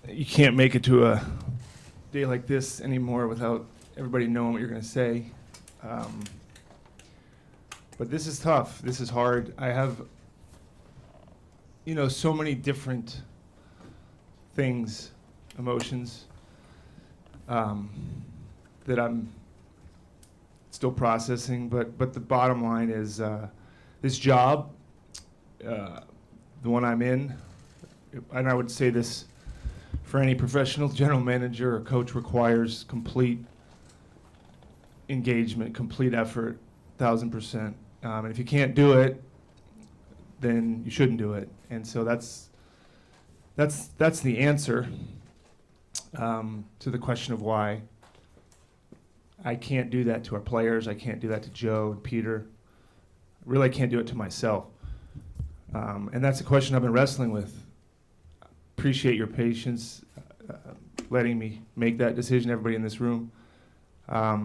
you can't make it to a day like this anymore without everybody knowing what you're going to say. Um, but this is tough. This is hard. I have, so many different things, emotions, that I'm still processing. But the bottom line is this job, the one I'm in, and I would say this for any professional general manager or coach, requires complete engagement, complete effort, 1,000%. And if you can't do it, then you shouldn't do it. And so that's the answer to the question of why. I can't do that to our players. I can't do that to Joe and Peter. Really, I can't do it to myself. And that's a question I've been wrestling with. Appreciate your patience, letting me make that decision, everybody in this room. I've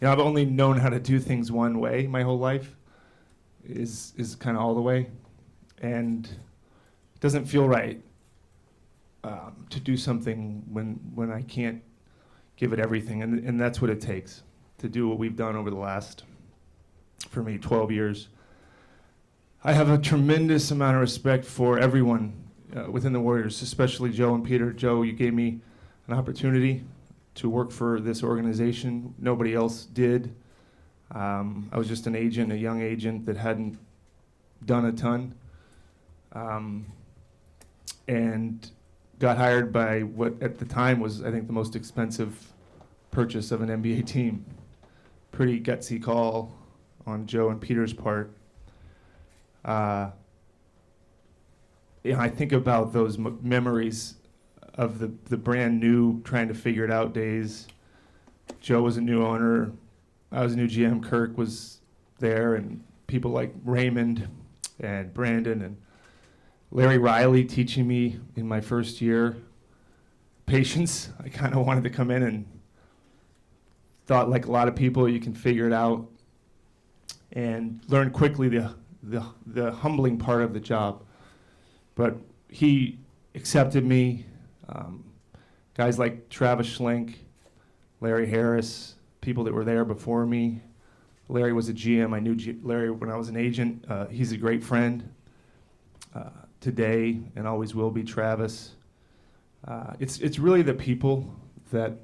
only known how to do things one way my whole life, is kind of all the way. And it doesn't feel right to do something when I can't give it everything. And that's what it takes to do what we've done over the last, for me, 12 years. I have a tremendous amount of respect for everyone within the Warriors, especially Joe and Peter. Joe, you gave me an opportunity to work for this organization. Nobody else did. I was just an agent, a young agent that hadn't done a ton, and got hired by what at the time was, I think, the most expensive purchase of an NBA team. Pretty gutsy call on Joe and Peter's part. I think about those memories of the brand new, trying to figure it out days. Joe was a new owner. I was a new GM. Kirk was there, and people like Raymond and Brandon and Larry Riley teaching me in my first year patience. I kind of wanted to come in and thought, like a lot of people, you can figure it out, and learn quickly the humbling part of the job. But he accepted me. Guys like Travis Schlenk, Larry Harris, people that were there before me. Larry was a GM. I knew Larry when I was an agent. He's a great friend today and always will be. Travis. It's really the people that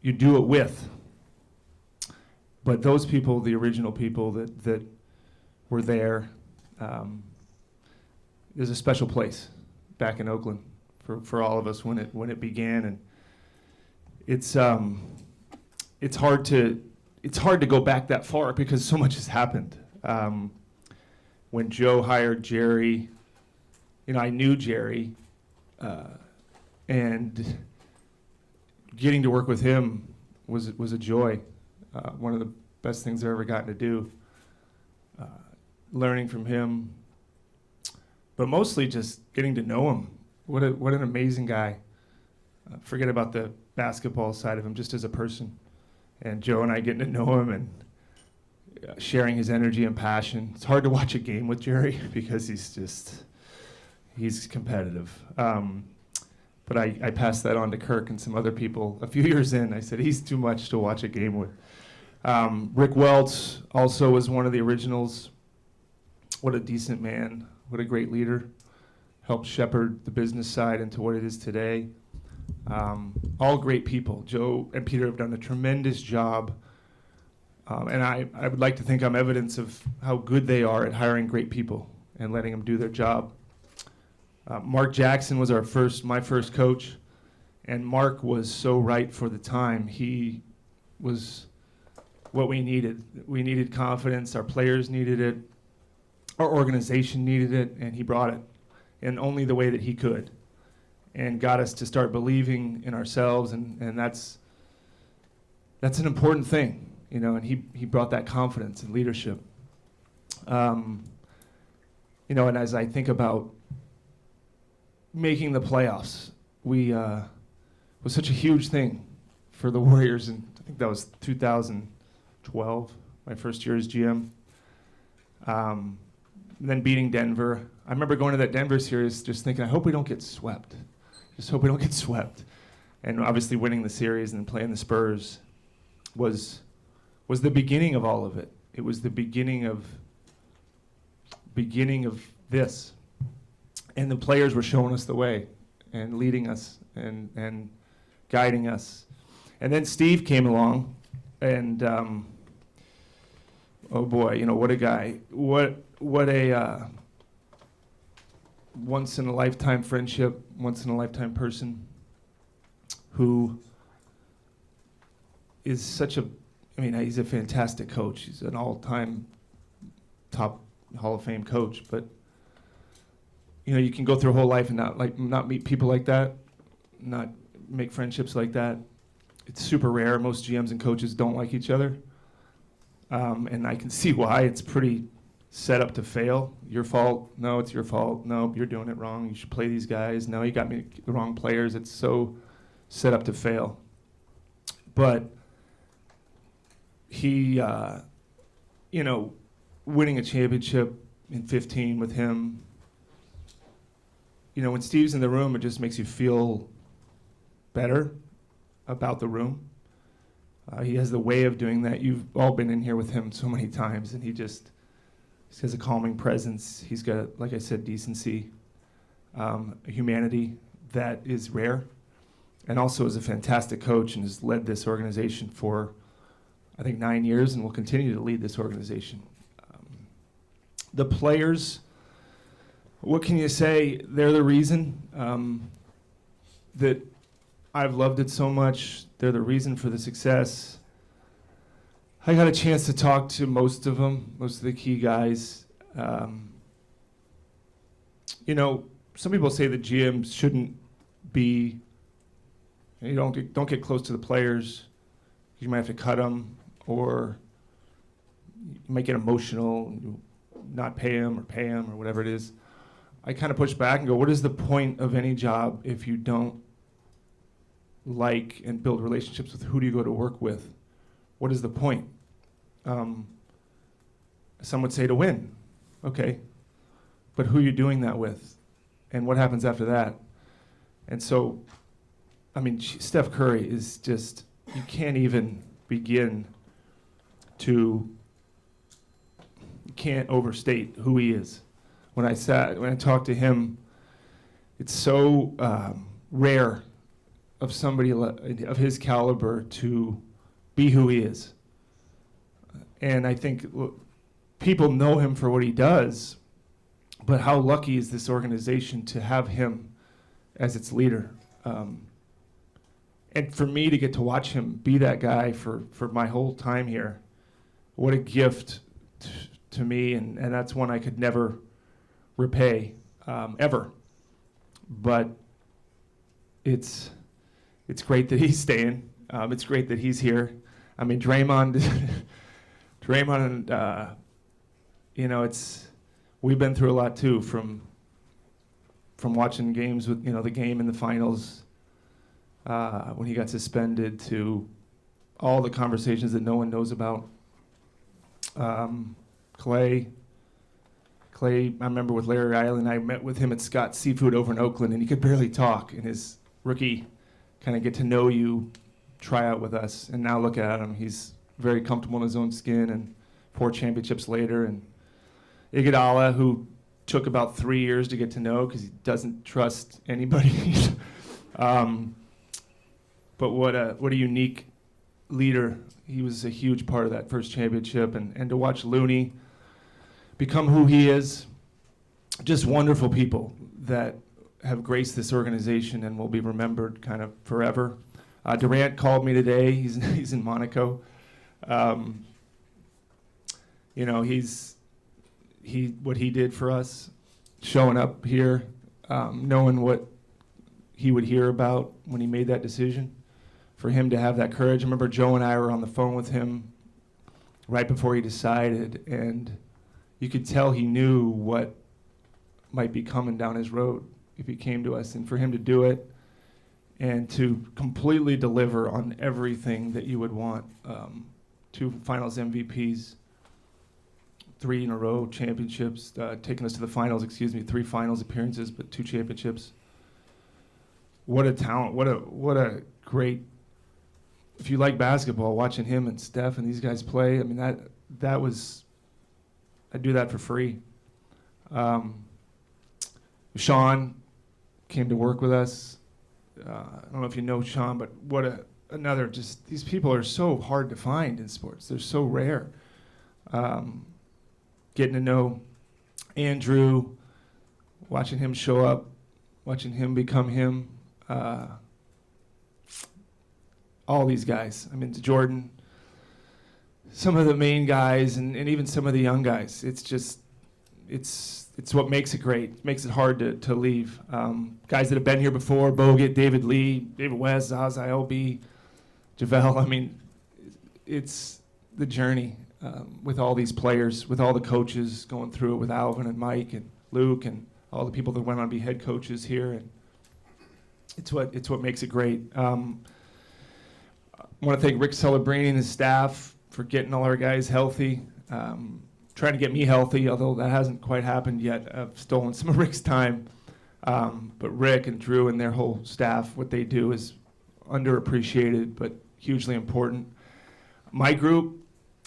you do it with. But those people, the original people that were there, there's a special place back in Oakland for all of us when it began, and it's hard to go back that far because so much has happened. When Joe hired Jerry, I knew Jerry, and getting to work with him was a joy. One of the best things I've ever gotten to do. Learning from him, but mostly just getting to know him. What an amazing guy. Forget about the basketball side of him, just as a person. And Joe and I getting to know him and sharing his energy and passion. It's hard to watch a game with Jerry because he's competitive. But I passed that on to Kirk and some other people. A few years in, I said, he's too much to watch a game with. Rick Welts also was one of the originals. What a decent man. What a great leader. Helped shepherd the business side into what it is today. All great people. Joe and Peter have done a tremendous job. And I would like to think I'm evidence of how good they are at hiring great people and letting them do their job. Mark Jackson was my first coach. And Mark was so right for the time. He was what we needed. We needed confidence. Our players needed it. Our organization needed it, and he brought it in only the way that he could, and got us to start believing in ourselves, and that's an important thing, and he brought that confidence and leadership. And as I think about making the playoffs, was such a huge thing for the Warriors, and I think that was 2012, my first year as GM. then beating Denver. I remember going to that Denver series just thinking, I hope we don't get swept. Just hope we don't get swept. And obviously winning the series and playing the Spurs was the beginning of all of it. It was the beginning of this. And the players were showing us the way and leading us and guiding us. And then Steve came along, and oh boy, you know, what a guy. What a once-in-a-lifetime friendship, once-in-a-lifetime person who is such a, I mean, he's a fantastic coach. He's an all-time top Hall of Fame coach, but you know, you can go through a whole life and not meet people like that, not make friendships like that. It's super rare. Most GMs and coaches don't like each other. And I can see why. It's pretty set up to fail. Your fault. No, it's your fault. No, you're doing it wrong. You should play these guys. No, you got me the wrong players. It's so set up to fail. But he, you know, winning a championship in 15 with him, you know, when Steve's in the room, it just makes you feel better about the room. He has the way of doing that. You've all been in here with him so many times, and he has a calming presence. He's got, like I said, decency, humanity that is rare, and also is a fantastic coach and has led this organization for, I think, 9 years and will continue to lead this organization. The players, what can you say? They're the reason that I've loved it so much. They're the reason for the success. I got a chance to talk to most of them, most of the key guys. You know, some people say that GMs shouldn't be, you don't get close to the players. You might have to cut them, or you might get emotional, and not pay them or whatever it is. I kind of push back and go, what is the point of any job if you don't like and build relationships with who do you go to work with? What is the point? Some would say to win. Okay. But who are you doing that with? And what happens after that? And so, I mean, Steph Curry is just, you can't even begin to, you can't overstate who he is. When I talked to him, it's so rare of somebody of his caliber to be who he is. And I think people know him for what he does, but how lucky is this organization to have him as its leader? And for me to get to watch him be that guy for my whole time here, what a gift to me, and that's one I could never repay, ever. But it's great that he's staying. It's great that he's here. I mean, Draymond, you know, we've been through a lot too, from watching games with, you know, the game in the finals when he got suspended, to all the conversations that no one knows about. Clay, I remember with Larry Island, I met with him at Scott's Seafood over in Oakland, and he could barely talk in his rookie kind of get to know you tryout with us. And now look at him. He's very comfortable in his own skin, and 4 championships later. And Iguodala, who took about 3 years to get to know because he doesn't trust anybody. But what a unique leader. He was a huge part of that first championship. And to watch Looney become who he is, just wonderful people that have graced this organization and will be remembered kind of forever. Durant called me today. He's in Monaco. You know, what he did for us, showing up here, knowing what he would hear about when he made that decision, for him to have that courage. I remember Joe and I were on the phone with him right before he decided, and you could tell he knew what might be coming down his road if he came to us. And for him to do it and to completely deliver on everything that you would want, 2 finals MVPs, 3 in a row championships, taking us to the finals, 3 finals appearances, but 2 championships. What a talent, what a great, if you like basketball, watching him and Steph and these guys play, I mean, that was, I'd do that for free. Sean came to work with us. I don't know if you know Sean, but what another, just, these people are so hard to find in sports. They're so rare. Getting to know Andrew, watching him show up, watching him become him. All these guys. I mean, Jordan, some of the main guys, and even some of the young guys. It's just, it's what makes it great. It makes it hard to leave. Guys that have been here before, Bogut, David Lee, David West, Zaza, LB, JaVale. I mean, it's the journey with all these players, with all the coaches going through it, with Alvin and Mike and Luke and all the people that went on to be head coaches here. And it's what makes it great. I want to thank Rick Celebrini and his staff for getting all our guys healthy, trying to get me healthy, although that hasn't quite happened yet. I've stolen some of Rick's time. But Rick and Drew and their whole staff, what they do is underappreciated but hugely important. My group,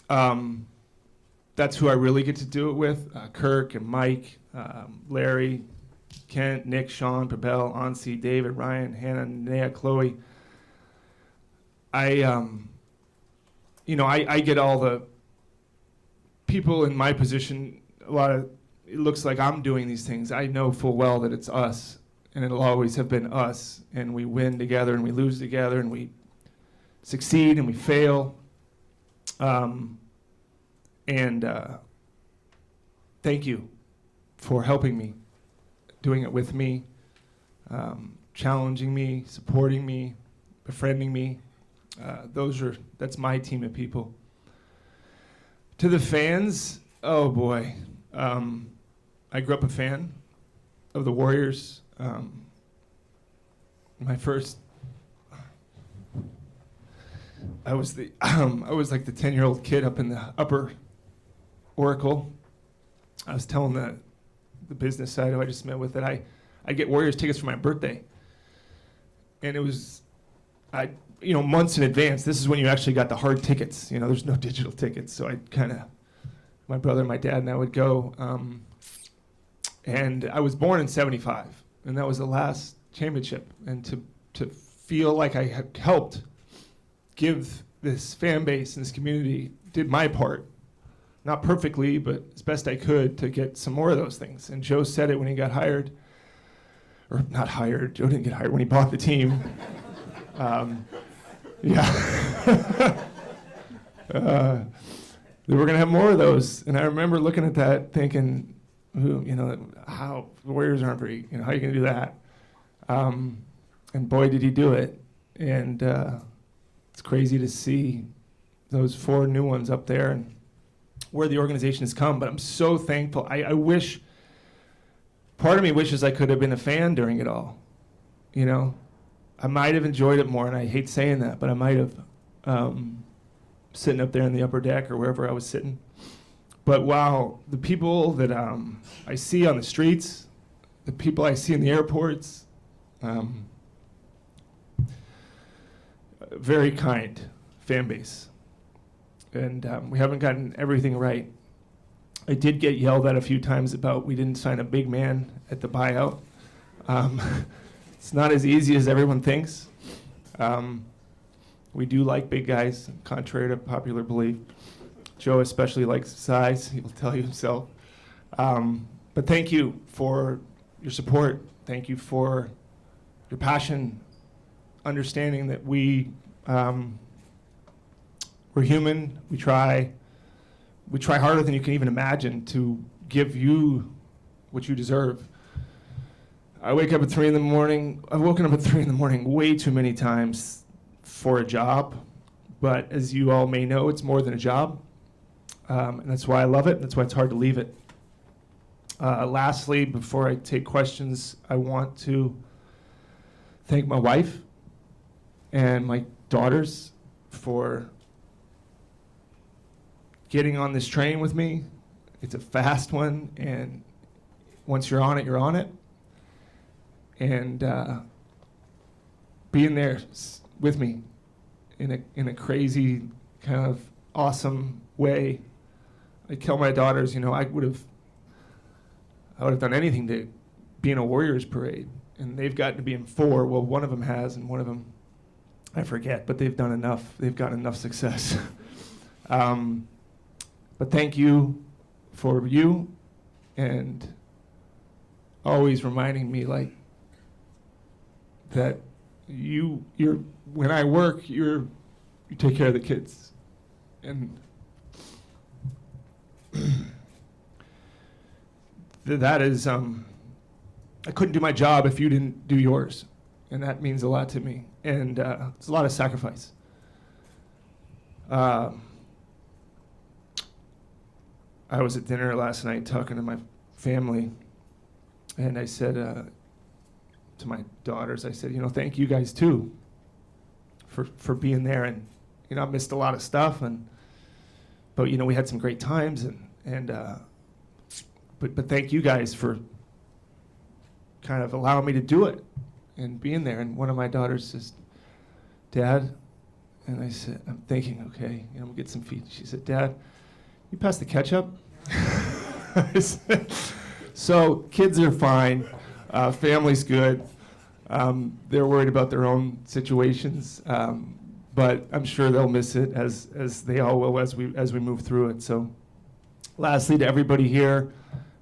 that's who I really get to do it with. Kirk and Mike, Larry, Kent, Nick, Sean, Pabel, Ansi, David, Ryan, Hannah, Nea, Chloe. I get all the people in my position, it looks like I'm doing these things. I know full well that it's us, and it'll always have been us, and we win together, and we lose together, and we succeed, and we fail. Thank you for helping me, doing it with me, challenging me, supporting me, befriending me. That's my team of people. To the fans, oh boy, I grew up a fan of the Warriors. I was like the 10-year-old kid up in the upper Oracle. I was telling the business side who I just met with that I get Warriors tickets for my birthday, and it was months in advance. This is when you actually got the hard tickets. There's no digital tickets, so my brother, my dad, and I would go. And I was born in '75, and that was the last championship. And to feel like I had helped give this fan base and this community, did my part, not perfectly, but as best I could, to get some more of those things. And Joe said it when he got hired, or not hired. Joe didn't get hired when he bought the team. Yeah. They were going to have more of those. And I remember looking at that thinking, how the Warriors aren't very, how are you going to do that? And boy, did he do it. And it's crazy to see those 4 new ones up there and where the organization has come. But I'm so thankful. I wish, part of me wishes I could have been a fan during it all. I might have enjoyed it more, and I hate saying that, but I might have, sitting up there in the upper deck or wherever I was sitting. But wow, the people that I see on the streets, the people I see in the airports, very kind fan base. And we haven't gotten everything right. I did get yelled at a few times about we didn't sign a big man at the buyout. It's not as easy as everyone thinks. We do like big guys, contrary to popular belief. Joe especially likes size, he'll tell you himself. But thank you for your support. Thank you for your passion, understanding that we're human. We try harder than you can even imagine to give you what you deserve. I wake up at 3 in the morning. I've woken up at 3 in the morning way too many times for a job. But as you all may know, it's more than a job. And that's why I love it. That's why it's hard to leave it. Lastly, before I take questions, I want to thank my wife and my daughters for getting on this train with me, It's a fast one, and once you're on it, you're on it. And being there with me in a crazy kind of awesome way. I tell my daughters, I would have done anything to be in a Warriors parade, and they've gotten to be in 4. Well, one of them has, and one of them I forget, but they've done enough. They've gotten enough success. But thank you for you, and always reminding me that you're when I work, you take care of the kids, and that is I couldn't do my job if you didn't do yours, and that means a lot to me, and it's a lot of sacrifice. I was at dinner last night talking to my family, and I said to my daughters, I said, thank you guys too for being there, and I missed a lot of stuff, but we had some great times, but thank you guys for kind of allowing me to do it and being there. And one of my daughters says, Dad, and I said, I'm thinking, okay, we'll get some feed. She said, Dad, you pass the ketchup? I said, so kids are fine, family's good. They're worried about their own situations, but I'm sure they'll miss it as they all will as we move through it. So, lastly, to everybody here,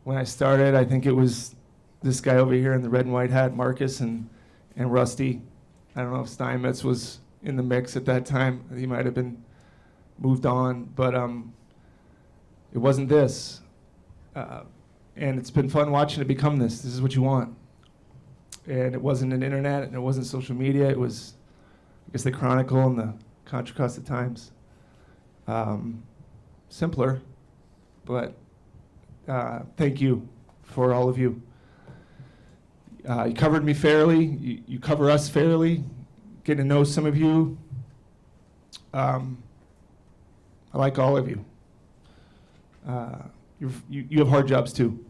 when I started, I think it was this guy over here in the red and white hat, Marcus and Rusty. I don't know if Steinmetz was in the mix at that time. He might have been moved on, but it wasn't this. And it's been fun watching it become this. This is what you want. And it wasn't an internet, and it wasn't social media. It was, I guess, the Chronicle and the Contra Costa Times. Simpler, but thank you for all of you. You covered me fairly. You cover us fairly. Getting to know some of you. I like all of you. You have hard jobs too.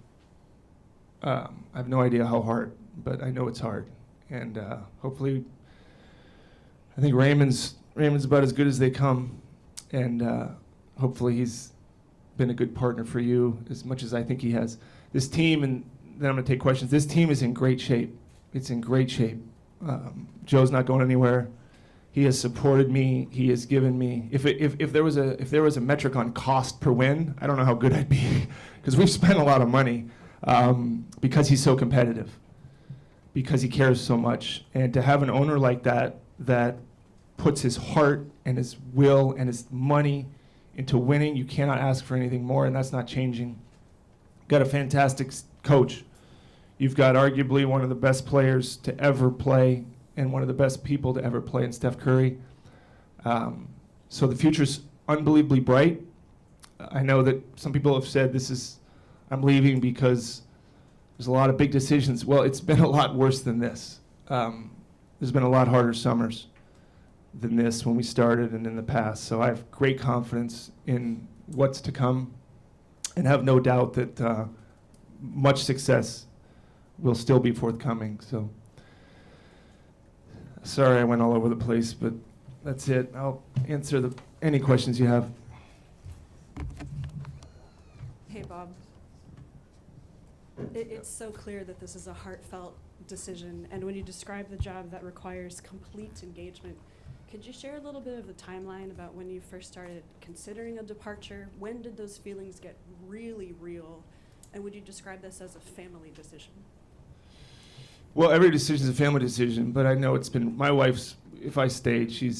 I have no idea how hard, but I know it's hard. And hopefully, I think Raymond's about as good as they come. And hopefully he's been a good partner for you as much as I think he has. This team, and then I'm going to take questions. This team is in great shape. It's in great shape. Joe's not going anywhere. He has supported me. He has given me. If there was a metric on cost per win, I don't know how good I'd be, because we've spent a lot of money because he's so competitive, because he cares so much, and to have an owner like that puts his heart and his will and his money into winning, you cannot ask for anything more, and that's not changing. Got a fantastic coach. You've got arguably one of the best players to ever play and one of the best people to ever play in Steph Curry. So the future's unbelievably bright. I know that some people have said I'm leaving because there's a lot of big decisions. Well, it's been a lot worse than this. There's been a lot harder summers than this when we started and in the past. So I have great confidence in what's to come and have no doubt that much success will still be forthcoming. So sorry I went all over the place, but that's it. I'll answer any questions you have. Hey, Bob. It's so clear that this is a heartfelt decision, and when you describe the job that requires complete engagement, could you share a little bit of the timeline about when you first started considering a departure? When did those feelings get really real? And would you describe this as a family decision? Well, every decision is a family decision, but I know it's been my wife's. If I stayed, she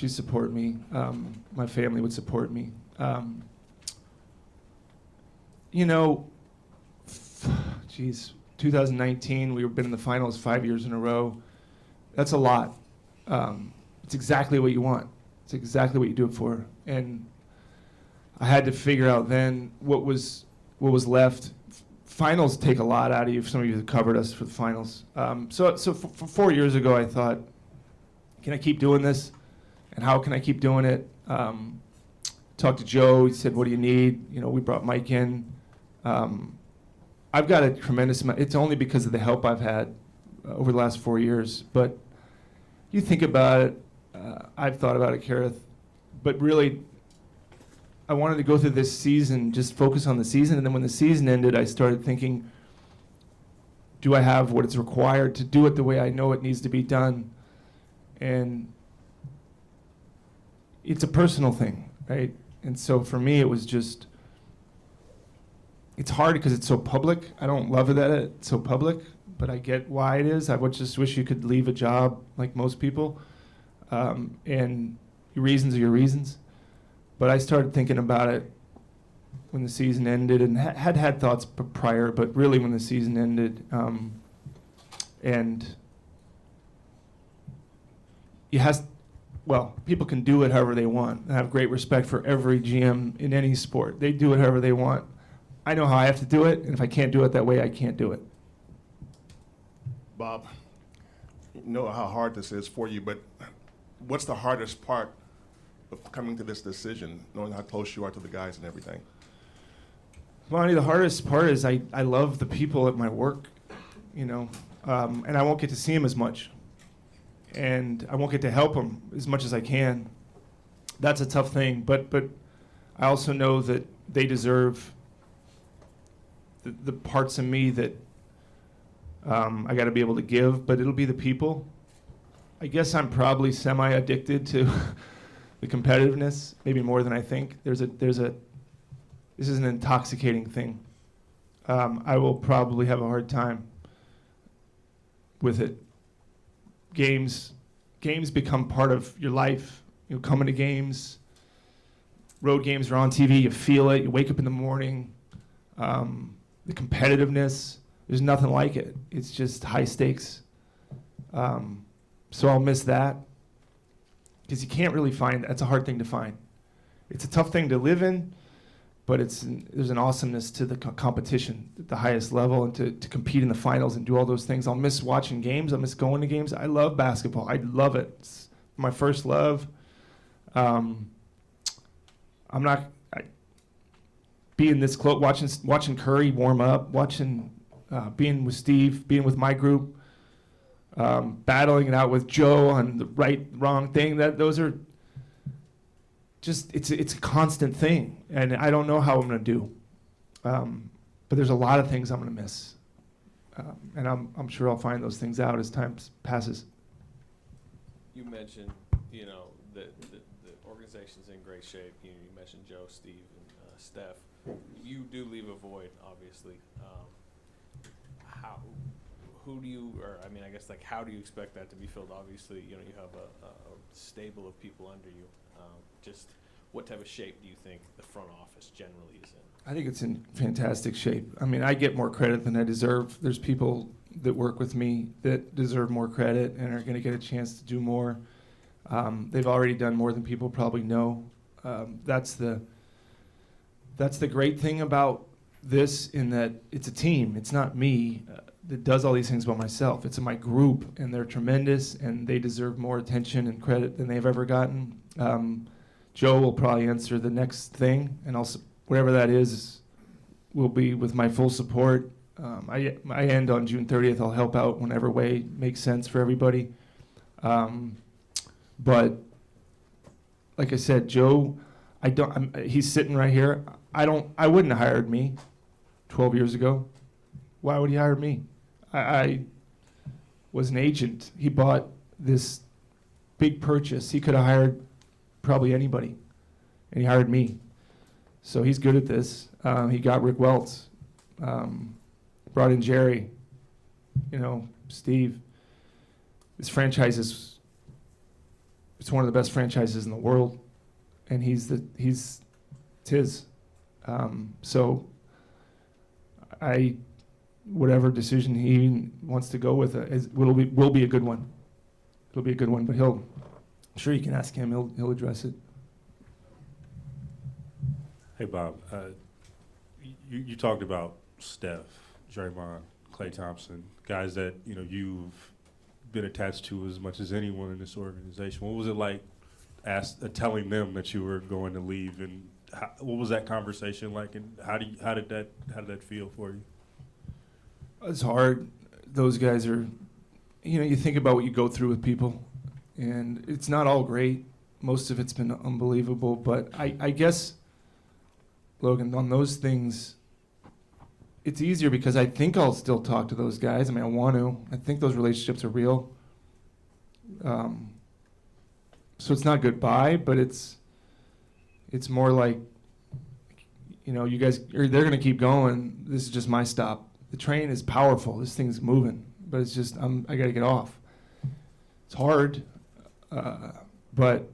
support me. My family would support me. 2019, we've been in the finals 5 years in a row. That's a lot. It's exactly what you want. It's exactly what you do it for. And I had to figure out then what was left. Finals take a lot out of you. Some of you have covered us for the finals. So for 4 years ago, I thought, can I keep doing this? And how can I keep doing it? Talked to Joe. He said, what do you need? We brought Mike in. I've got a tremendous amount. It's only because of the help I've had over the last 4 years. But you think about it, I've thought about it, Kareth, but really, I wanted to go through this season, just focus on the season, and then when the season ended, I started thinking, do I have what is required to do it the way I know it needs to be done? And it's a personal thing, right? And so for me, it was just, it's hard because it's so public. I don't love it that it's so public, but I get why it is. I would just wish you could leave a job like most people, and your reasons are your reasons. But I started thinking about it when the season ended, and had thoughts prior, but really when the season ended, and people can do it however they want. I have great respect for every GM in any sport. They do it however they want. I know how I have to do it, and if I can't do it that way, I can't do it. Bob, you know how hard this is for you, but what's the hardest part of coming to this decision, knowing how close you are to the guys and everything? Monty, the hardest part is I love the people at my work, and I won't get to see them as much. And I won't get to help them as much as I can. That's a tough thing, but I also know that they deserve the parts of me that I got to be able to give, but it'll be the people. I guess I'm probably semi-addicted to the competitiveness, maybe more than I think. This is an intoxicating thing. I will probably have a hard time with it. Games become part of your life. You coming to games, road games are on TV, you feel it, you wake up in the morning. The competitiveness, there's nothing like it. It's just high stakes. So I'll miss that because you can't really find, that's a hard thing to find. It's a tough thing to live in, but there's an awesomeness to the competition at the highest level, and to compete in the finals and do all those things. I'll miss watching games. I'll miss going to games. I love basketball. I love it. It's my first love. Being this close, watching Curry warm up, being with Steve, being with my group, battling it out with Joe on the wrong thing. Those are just, it's a constant thing, and I don't know how I'm going to do. But there's a lot of things I'm going to miss, and I'm sure I'll find those things out as time passes. You mentioned, the organization's in great shape. You mentioned Joe, Steve, and Steph. You do leave a void, obviously. How do you expect that to be filled? Obviously, you have a stable of people under you. Just what type of shape do you think the front office generally is in? I think it's in fantastic shape. I mean, I get more credit than I deserve. There's people that work with me that deserve more credit and are going to get a chance to do more. They've already done more than people probably know. That's the great thing about this, in that it's a team. It's not me that does all these things by myself. It's my group, and they're tremendous, and they deserve more attention and credit than they've ever gotten. Joe will probably answer the next thing, and whatever that is will be with my full support. I end on June 30th. I'll help out whenever way makes sense for everybody. But like I said, Joe, he's sitting right here. I wouldn't have hired me 12 years ago. Why would he hire me? I was an agent. He bought this big purchase. He could have hired probably anybody, and he hired me. So he's good at this. He got Rick Welts, brought in Jerry, Steve. This franchise it's one of the best franchises in the world, and it's his. So whatever decision he wants to go with will be a good one. It'll be a good one, but I'm sure you can ask him. He'll address it. Hey, Bob. You talked about Steph, Draymond, Klay Thompson, guys that you've been attached to as much as anyone in this organization. What was it like telling them that you were going to leave, and what was that conversation like, and how did that feel for you? It's hard. Those guys are, you think about what you go through with people, and it's not all great. Most of it's been unbelievable, but I guess, Logan, on those things, it's easier because I think I'll still talk to those guys. I mean, I want to. I think those relationships are real. So it's not goodbye, but it's more like, you guys, they're going to keep going. This is just my stop. The train is powerful. This thing's moving, but it's just, I got to get off. It's hard, but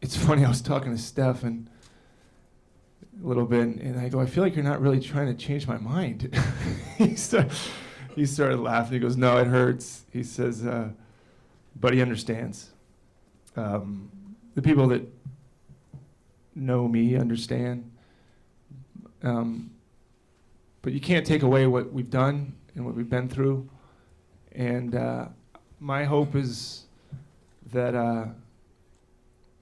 it's funny. I was talking to Steph and a little bit, and I go, I feel like you're not really trying to change my mind. he started laughing. He goes, no, it hurts. He says, but he understands. The people that know me understand. But you can't take away what we've done and what we've been through. And my hope is that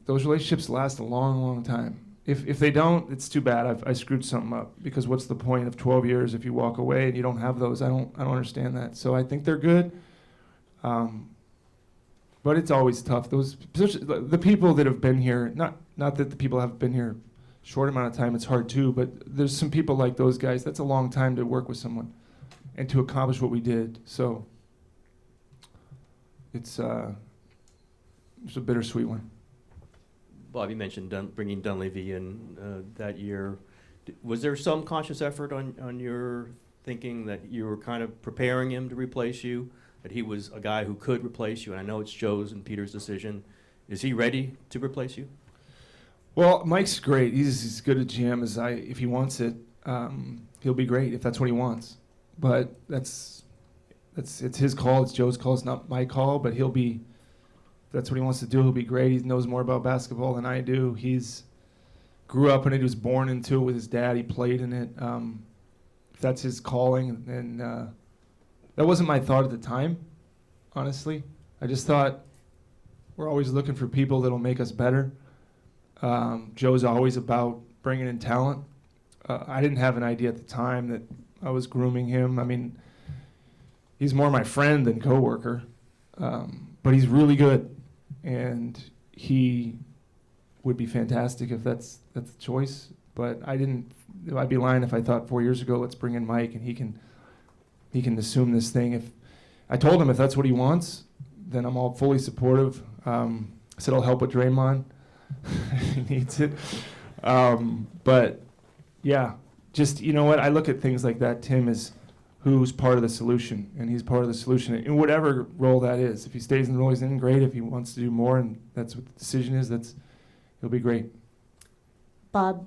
those relationships last a long, long time. If they don't, it's too bad. I screwed something up, because what's the point of 12 years if you walk away and you don't have those? I don't understand that. So I think they're good. But it's always tough. The people that have been here, not that the people have been here short amount of time, it's hard too, but there's some people like those guys. That's a long time to work with someone and to accomplish what we did. So it's a bittersweet one. Bob, you mentioned bringing Dunleavy in that year. Was there some conscious effort on your thinking that you were kind of preparing him to replace you, that he was a guy who could replace you? And I know it's Joe's and Peter's decision. Is he ready to replace you? Well, Mike's great. He's as good a GM as if he wants it, he'll be great if that's what he wants. But it's his call. It's Joe's call. It's not my call. But if that's what he wants to do, he'll be great. He knows more about basketball than I do. He's grew up in it. He was born into it with his dad. He played in it. If that's his calling, then that wasn't my thought at the time, honestly. I just thought we're always looking for people that'll make us better. Joe's always about bringing in talent. I didn't have an idea at the time that I was grooming him. I mean, he's more my friend than coworker, but he's really good, and he would be fantastic if that's the choice. But I'd be lying if I thought 4 years ago, let's bring in Mike and he can assume this thing. If I told him if that's what he wants, then I'm all fully supportive. I said I'll help with Draymond. He needs it. But yeah, just, you know what? I look at things like that, Tim, as who's part of the solution, and he's part of the solution in whatever role that is. If he stays in the role he's in, great. If he wants to do more and that's what the decision is, he'll be great. Bob,